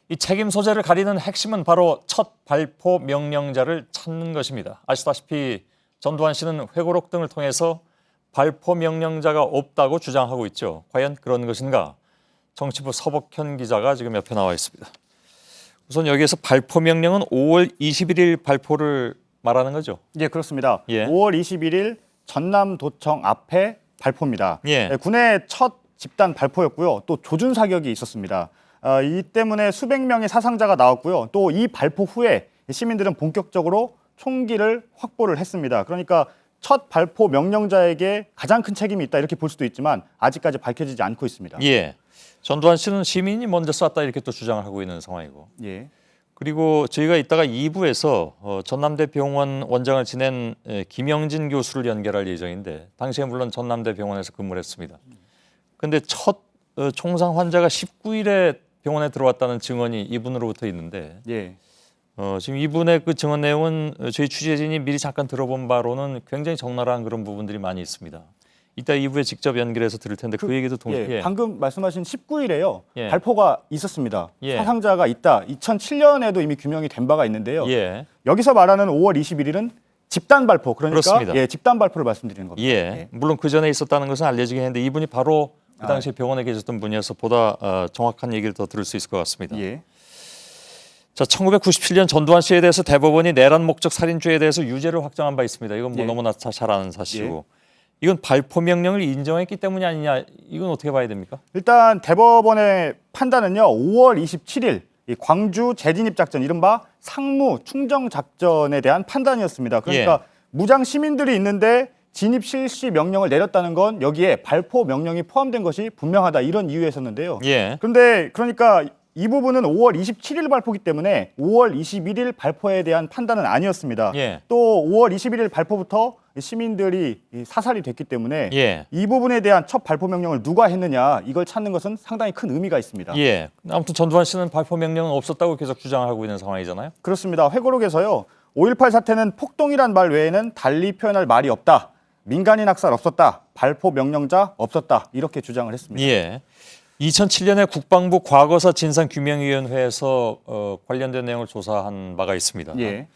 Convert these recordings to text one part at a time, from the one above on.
이 책임 소재를 가리는 핵심은 바로 첫 발포 명령자를 찾는 것입니다. 아시다시피 전두환 씨는 회고록 등을 통해서 발포 명령자가 없다고 주장하고 있죠. 과연 그런 것인가? 정치부 서복현 기자가 지금 옆에 나와 있습니다. 우선 여기에서 발포 명령은 5월 21일 발포를 말하는 거죠? 예, 그렇습니다. 예. 5월 21일 전남도청 앞에 발포입니다. 예. 군의 첫 집단 발포였고요. 또 조준 사격이 있었습니다. 이 때문에 수백 명의 사상자가 나왔고요. 또 이 발포 후에 시민들은 본격적으로 총기를 확보를 했습니다. 그러니까 첫 발포 명령자에게 가장 큰 책임이 있다 이렇게 볼 수도 있지만 아직까지 밝혀지지 않고 있습니다. 예. 전두환 씨는 시민이 먼저 쐈다 이렇게 또 주장을 하고 있는 상황이고. 예. 그리고 저희가 이따가 2부에서 전남대병원 원장을 지낸 김영진 교수를 연결할 예정인데 당시에 물론 전남대병원에서 근무를 했습니다. 그런데 첫 총상 환자가 19일에 병원에 들어왔다는 증언이 이분으로부터 있는데 예. 지금 이분의 그 증언 내용은 저희 취재진이 미리 잠깐 들어본 바로는 굉장히 적나라한 그런 부분들이 많이 있습니다. 이따 2부에 직접 연결해서 들을 텐데 그 얘기도 예. 방금 말씀하신 19일에요. 예. 발포가 있었습니다. 예. 사상자가 있다. 2007년에도 이미 규명이 된 바가 있는데요. 예. 여기서 말하는 5월 21일은 집단 발포. 그러니까 그렇습니다. 예, 집단 발포를 말씀드리는 겁니다. 예. 물론 그 전에 있었다는 것은 알려지긴 했는데 이분이 바로 그 당시에 병원에 계셨던 분이어서 보다 정확한 얘기를 더 들을 수 있을 것 같습니다. 예. 자, 1997년 전두환 씨에 대해서 대법원이 내란 목적 살인죄에 대해서 유죄를 확정한 바 있습니다. 이건 뭐 예. 너무나 잘 아는 사실이고. 이건 발포 명령을 인정했기 때문이 아니냐. 이건 어떻게 봐야 됩니까? 일단 대법원의 판단은요. 5월 27일 이 광주 재진입 작전 이른바 상무 충정 작전에 대한 판단이었습니다. 그러니까 무장 시민들이 있는데 진입 실시 명령을 내렸다는 건 여기에 발포 명령이 포함된 것이 분명하다 이런 이유였었는데요. 예. 그런데 그러니까 이 부분은 5월 27일 발포기 때문에 5월 21일 발포에 대한 판단은 아니었습니다. 예. 또 5월 21일 발포부터 시민들이 사살이 됐기 때문에 예. 이 부분에 대한 첫 발포 명령을 누가 했느냐 이걸 찾는 것은 상당히 큰 의미가 있습니다. 예. 아무튼 전두환 씨는 발포 명령은 없었다고 계속 주장하고 있는 상황이잖아요. 그렇습니다. 회고록에서요. 5.18 사태는 폭동이란 말 외에는 달리 표현할 말이 없다. 민간인 학살 없었다. 발포 명령자 없었다. 이렇게 주장을 했습니다. 예. 2007년에 국방부 과거사 진상규명위원회에서 관련된 내용을 조사한 바가 있습니다. 예.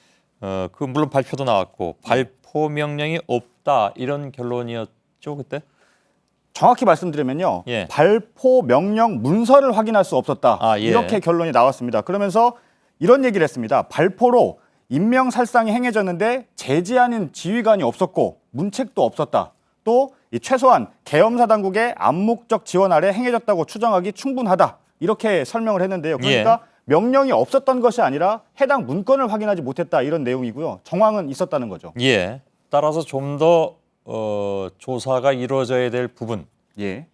그 물론 발표도 나왔고 발포 명령이 없다 이런 결론이었죠 그때? 정확히 말씀드리면요. 예. 발포 명령 문서를 확인할 수 없었다. 예. 이렇게 결론이 나왔습니다. 그러면서 이런 얘기를 했습니다. 발포로 인명살상이 행해졌는데 제지하는 지휘관이 없었고 문책도 없었다. 또 최소한 계엄사 당국의 암묵적 지원 아래 행해졌다고 추정하기 충분하다. 이렇게 설명을 했는데요. 그러니까 명령이 없었던 것이 아니라 해당 문건을 확인하지 못했다. 이런 내용이고요. 정황은 있었다는 거죠. 예. 따라서 좀 더 조사가 이루어져야 될 부분, 예.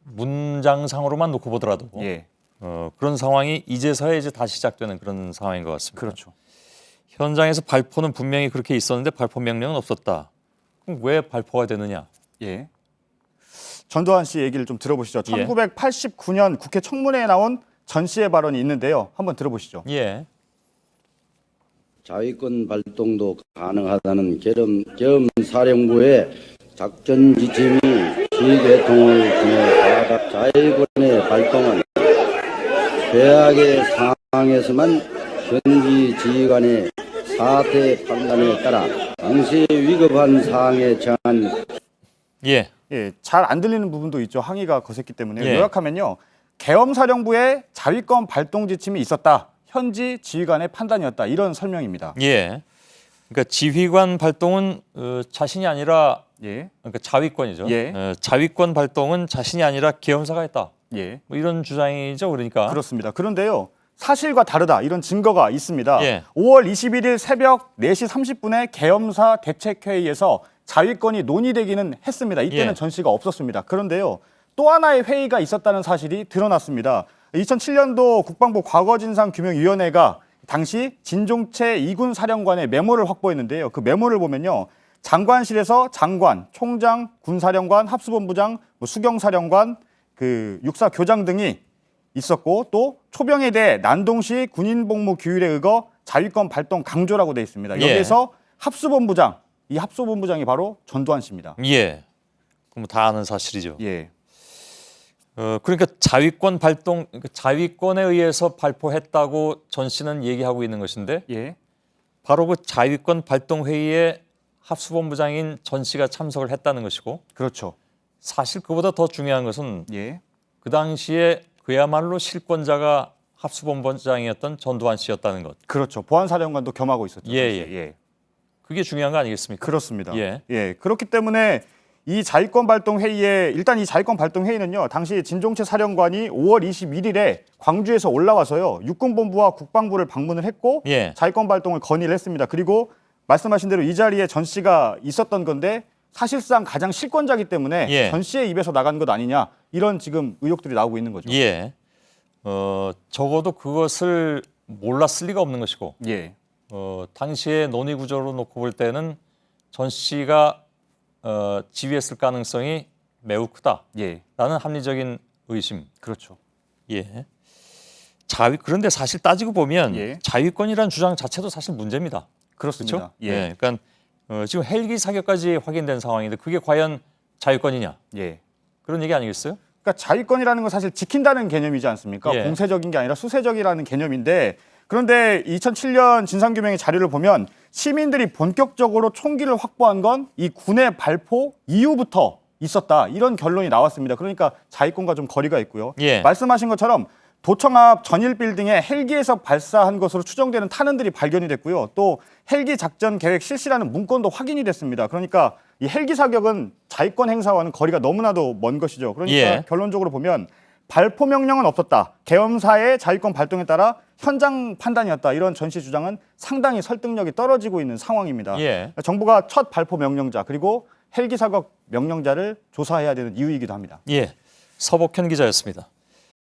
문장상으로만 놓고 보더라도 예. 그런 상황이 이제서야 이제 다시 시작되는 그런 상황인 것 같습니다. 그렇죠. 현장에서 발포는 분명히 그렇게 있었는데 발포 명령은 없었다. 그럼 왜 발포가 되느냐? 예. 전두환 씨 얘기를 좀 들어보시죠. 1989년 국회 청문회에 나온 전 씨의 발언이 있는데요. 한번 들어보시죠. 예. 자위권 발동도 가능하다는 계엄사령부의 작전 지침이 지휘계통을 통해 가각 자위권의 발동은 최악의 상황에서만 현지 지휘관의 사태 판단에 따라 당시 위급한 사항에 처한 예. 예, 잘 안 들리는 부분도 있죠. 항의가 거셌기 때문에. 예. 요약하면요. 계엄사령부에 자위권 발동 지침이 있었다. 현지 지휘관의 판단이었다. 이런 설명입니다. 예. 그러니까 지휘관 발동은 자신이 아니라 예. 그러니까 자위권이죠. 예. 자위권 발동은 자신이 아니라 계엄사가 했다. 예. 뭐 이런 주장이죠, 그러니까. 그렇습니다. 그런데요. 사실과 다르다. 이런 증거가 있습니다. 예. 5월 21일 새벽 4시 30분에 계엄사 대책회의에서 자위권이 논의되기는 했습니다. 이때는 예. 전 씨가 없었습니다. 그런데요. 또 하나의 회의가 있었다는 사실이 드러났습니다. 2007년도 국방부 과거진상규명위원회가 당시 진종채 2군 사령관의 메모를 확보했는데요. 그 메모를 보면요. 장관실에서 장관, 총장, 군사령관, 합수본부장, 수경사령관, 육사교장 등이 있었고 또 초병에 대해 난동시 군인복무규율에 의거 자위권 발동 강조라고 되어 있습니다. 여기에서 합수본부장, 이 합수본부장이 바로 전두환 씨입니다. 예. 그럼 다 아는 사실이죠. 예. 그러니까 자위권 발동, 그러니까 자위권에 의해서 발포했다고 전 씨는 얘기하고 있는 것인데 예. 바로 그 자위권 발동 회의에 합수본부장인 전 씨가 참석을 했다는 것이고 그렇죠. 사실 그보다 더 중요한 것은 예. 그 당시에 그야말로 실권자가 합수본부장이었던 전두환 씨였다는 것. 그렇죠. 보안사령관도 겸하고 있었죠. 예, 당시에. 예. 그게 중요한 거 아니겠습니까? 그렇습니다. 예. 그렇기 때문에 이 자위권 발동 회의에 일단 이 자위권 발동 회의는요. 당시 진종채 사령관이 5월 21일에 광주에서 올라와서요. 육군본부와 국방부를 방문을 했고 예. 자위권 발동을 건의를 했습니다. 그리고 말씀하신 대로 이 자리에 전 씨가 있었던 건데 사실상 가장 실권자이기 때문에 예. 전 씨의 입에서 나간 것 아니냐 이런 지금 의혹들이 나오고 있는 거죠. 예. 적어도 그것을 몰랐을 리가 없는 것이고 예. 당시의 논의 구조로 놓고 볼 때는 전 씨가 지휘했을 가능성이 매우 크다라는 예. 합리적인 의심. 그렇죠. 예. 그런데 사실 따지고 보면 예. 자위권이라는 주장 자체도 사실 문제입니다. 그렇습니다. 그렇죠? 예. 그러니까 지금 헬기 사격까지 확인된 상황인데 그게 과연 자위권이냐? 예. 그런 얘기 아니겠어요? 그러니까 자위권이라는 건 사실 지킨다는 개념이지 않습니까? 예. 공세적인 게 아니라 수세적이라는 개념인데 그런데 2007년 진상규명의 자료를 보면 시민들이 본격적으로 총기를 확보한 건 이 군의 발포 이후부터 있었다. 이런 결론이 나왔습니다. 그러니까 자위권과 좀 거리가 있고요. 예. 말씀하신 것처럼 도청 앞 전일 빌딩에 헬기에서 발사한 것으로 추정되는 탄원들이 발견이 됐고요. 또 헬기 작전 계획 실시라는 문건도 확인이 됐습니다. 그러니까 이 헬기 사격은 자위권 행사와는 거리가 너무나도 먼 것이죠. 그러니까 예. 결론적으로 보면 발포 명령은 없었다. 계엄사의 자위권 발동에 따라 현장 판단이었다. 이런 전시 주장은 상당히 설득력이 떨어지고 있는 상황입니다. 예. 정부가 첫 발포 명령자 그리고 헬기 사격 명령자를 조사해야 되는 이유이기도 합니다. 예. 서복현 기자였습니다.